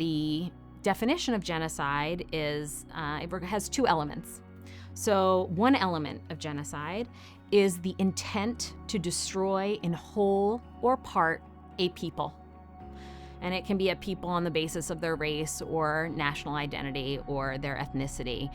the definition of genocide is it has two elements. So one element of genocide is the intent to destroy in whole or part a people. And it can be a people on the basis of their race or national identity or their ethnicity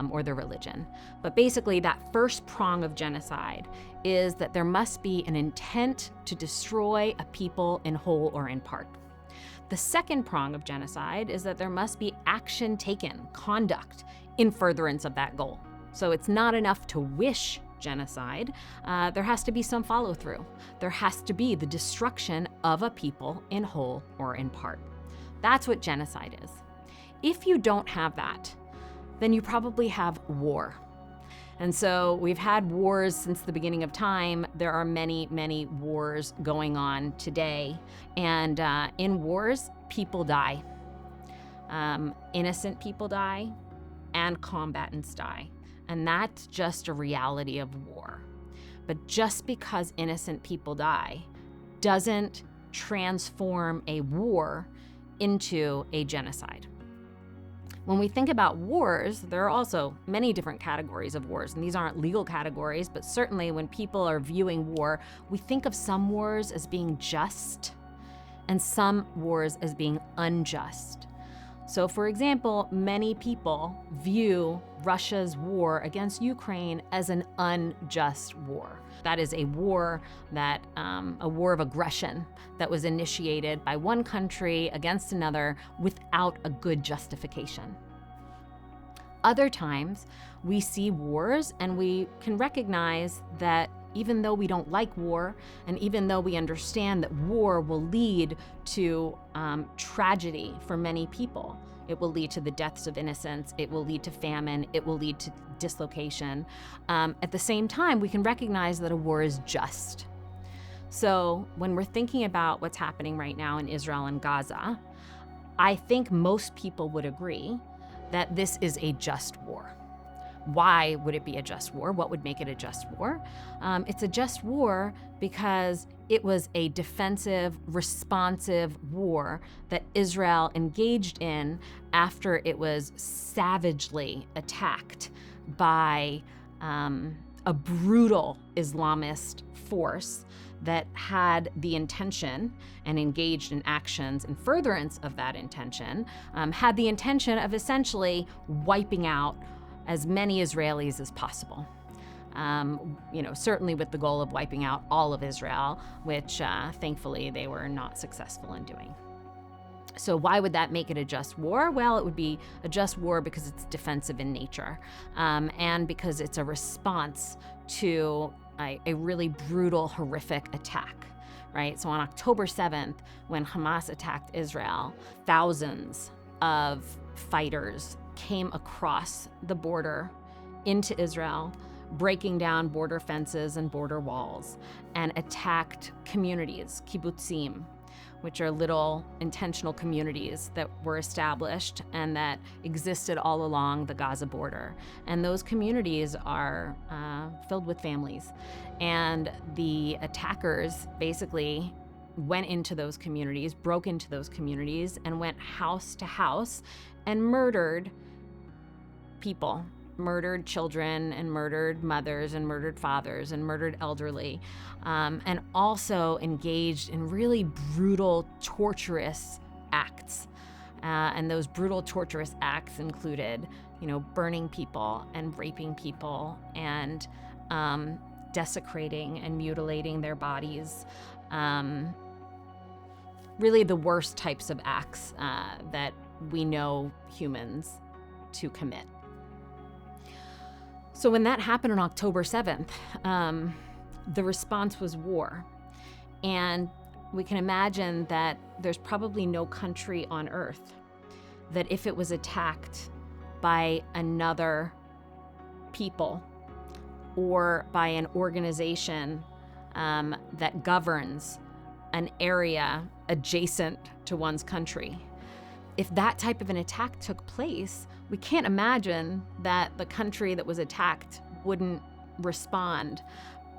or their religion. But basically, that first prong of genocide is that there must be an intent to destroy a people in whole or in part. The second prong of genocide is that there must be action taken, conduct, in furtherance of that goal. So it's not enough to wish genocide. There has to be some follow through. There has to be the destruction of a people in whole or in part. That's what genocide is. If you don't have that, then you probably have war. And so we've had wars since the beginning of time. There are many, many wars going on today. And in wars, people die. Innocent people die and combatants die. And that's just a reality of war. But just because innocent people die doesn't transform a war into a genocide. When we think about wars, there are also many different categories of wars, and these aren't legal categories, but certainly when people are viewing war, we think of some wars as being just and some wars as being unjust. So, for example, many people view Russia's war against Ukraine as an unjust war. That is a war a war of aggression that was initiated by one country against another without a good justification. Other times, we see wars and we can recognize that even though we don't like war, and even though we understand that war will lead to tragedy for many people, it will lead to the deaths of innocents, it will lead to famine, it will lead to dislocation. At the same time, we can recognize that a war is just. So when we're thinking about what's happening right now in Israel and Gaza, I think most people would agree that this is a just war. Why would it be a just war? What would make it a just war? It's a just war because it was a defensive, responsive war that Israel engaged in after it was savagely attacked by a brutal Islamist force that had the intention and engaged in actions in furtherance of that intention, had the intention of essentially wiping out as many Israelis as possible. Certainly with the goal of wiping out all of Israel, which thankfully they were not successful in doing. So why would that make it a just war? Well, it would be a just war because it's defensive in nature, and because it's a response to a really brutal, horrific attack, right? So on October 7th, when Hamas attacked Israel, thousands of fighters came across the border into Israel, breaking down border fences and border walls, and attacked communities, kibbutzim, which are little intentional communities that were established and that existed all along the Gaza border. And those communities are filled with families. And the attackers basically went into those communities, broke into those communities, and went house to house and murdered people, murdered children and murdered mothers and murdered fathers and murdered elderly, and also engaged in really brutal, torturous acts. And those brutal, torturous acts included, burning people and raping people and desecrating and mutilating their bodies. Really the worst types of acts that we know humans to commit. So when that happened on October 7th, the response was war. And we can imagine that there's probably no country on earth that if it was attacked by another people or by an organization that governs an area adjacent to one's country, if that type of an attack took place, we can't imagine that the country that was attacked wouldn't respond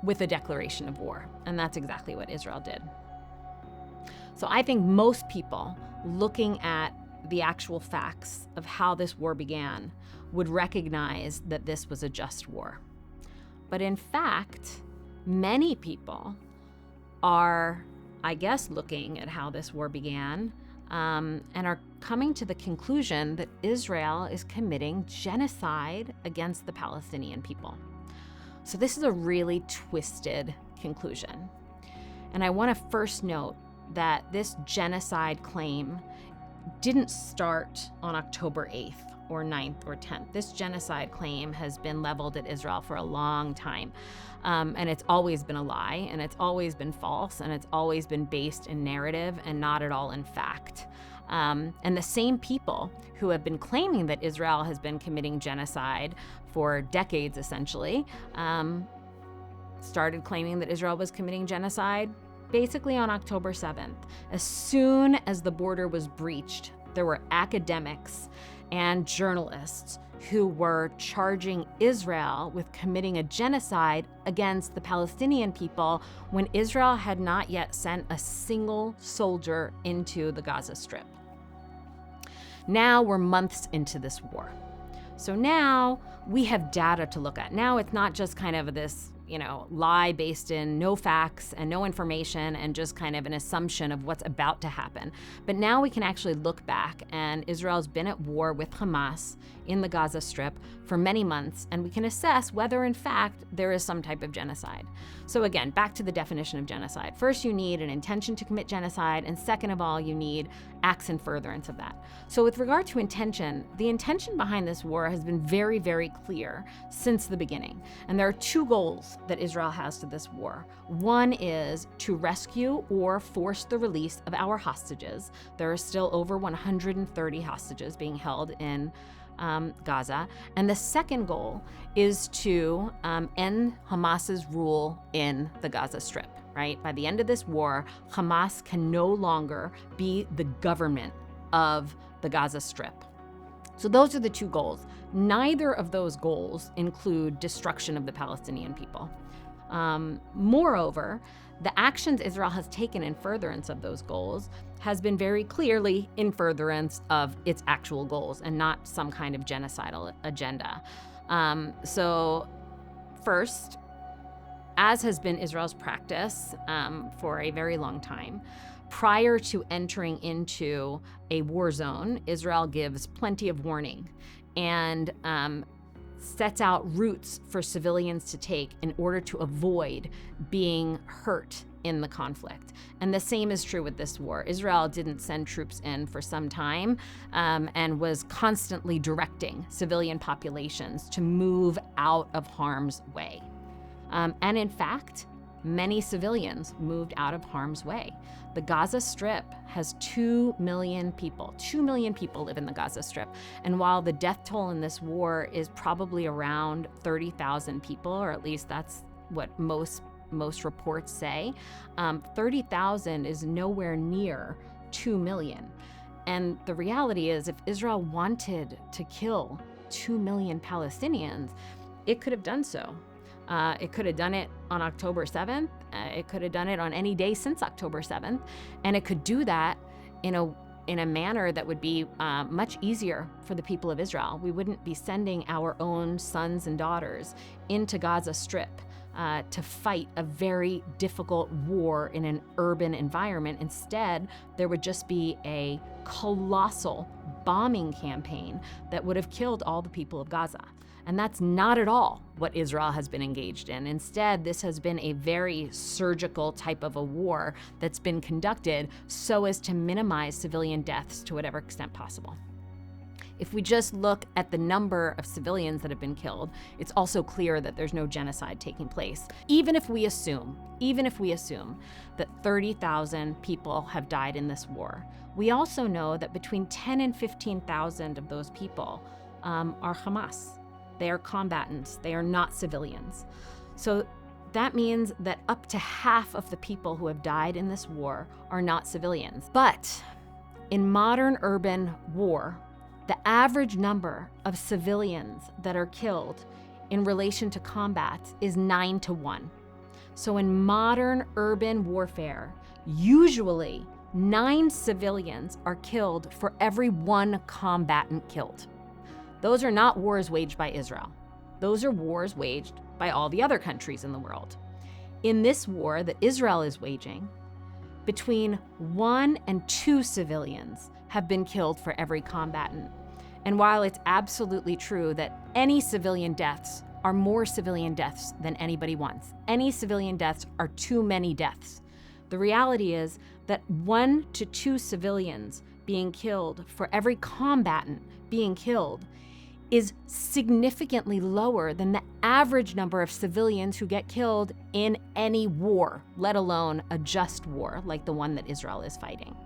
with a declaration of war. And that's exactly what Israel did. So I think most people looking at the actual facts of how this war began would recognize that this was a just war. But in fact, many people are, I guess, looking at how this war began and are coming to the conclusion that Israel is committing genocide against the Palestinian people. So this is a really twisted conclusion. And I want to first note that this genocide claim didn't start on October 8th or 9th or 10th. This genocide claim has been leveled at Israel for a long time. And it's always been a lie, and it's always been false, and it's always been based in narrative and not at all in fact. And the same people who have been claiming that Israel has been committing genocide for decades, essentially, started claiming that Israel was committing genocide basically on October 7th. As soon as the border was breached, there were academics and journalists who were charging Israel with committing a genocide against the Palestinian people when Israel had not yet sent a single soldier into the Gaza Strip. Now we're months into this war. So now we have data to look at. Now it's not just kind of this, lie based in no facts and no information and just kind of an assumption of what's about to happen. But now we can actually look back, and Israel's been at war with Hamas in the Gaza Strip for many months, and we can assess whether in fact there is some type of genocide. So again, back to the definition of genocide. First, you need an intention to commit genocide, and second of all, you need acts in furtherance of that. So with regard to intention, the intention behind this war has been very, very clear since the beginning. And there are two goals that Israel has to this war. One is to rescue or force the release of our hostages. There are still over 130 hostages being held in Gaza. And the second goal is to end Hamas's rule in the Gaza Strip, right? By the end of this war, Hamas can no longer be the government of the Gaza Strip. So those are the two goals. Neither of those goals include destruction of the Palestinian people. Moreover, the actions Israel has taken in furtherance of those goals has been very clearly in furtherance of its actual goals and not some kind of genocidal agenda. So first, as has been Israel's practice for a very long time, prior to entering into a war zone, Israel gives plenty of warning and sets out routes for civilians to take in order to avoid being hurt in the conflict. And the same is true with this war. Israel didn't send troops in for some time and was constantly directing civilian populations to move out of harm's way. And in fact, many civilians moved out of harm's way. The Gaza Strip has 2 million people. 2 million people live in the Gaza Strip. And while the death toll in this war is probably around 30,000 people, or at least that's what most reports say, 30,000 is nowhere near 2 million. And the reality is, if Israel wanted to kill 2 million Palestinians, it could have done so. It could have done it on October 7th. It could have done it on any day since October 7th. And it could do that in a manner that would be much easier for the people of Israel. We wouldn't be sending our own sons and daughters into Gaza Strip to fight a very difficult war in an urban environment. Instead, there would just be a colossal bombing campaign that would have killed all the people of Gaza. And that's not at all what Israel has been engaged in. Instead, this has been a very surgical type of a war that's been conducted so as to minimize civilian deaths to whatever extent possible. If we just look at the number of civilians that have been killed, it's also clear that there's no genocide taking place. Even if we assume that 30,000 people have died in this war, we also know that between 10 and 15,000 of those people are Hamas. They are combatants. They are not civilians. So that means that up to half of the people who have died in this war are not civilians. But in modern urban war, the average number of civilians that are killed in relation to combats is 9 to 1. So in modern urban warfare, usually 9 civilians are killed for every 1 combatant killed. Those are not wars waged by Israel. Those are wars waged by all the other countries in the world. In this war that Israel is waging, between 1 and 2 civilians have been killed for every combatant. And while it's absolutely true that any civilian deaths are more civilian deaths than anybody wants, any civilian deaths are too many deaths, the reality is that 1 to 2 civilians being killed for every combatant being killed is significantly lower than the average number of civilians who get killed in any war, let alone a just war like the one that Israel is fighting.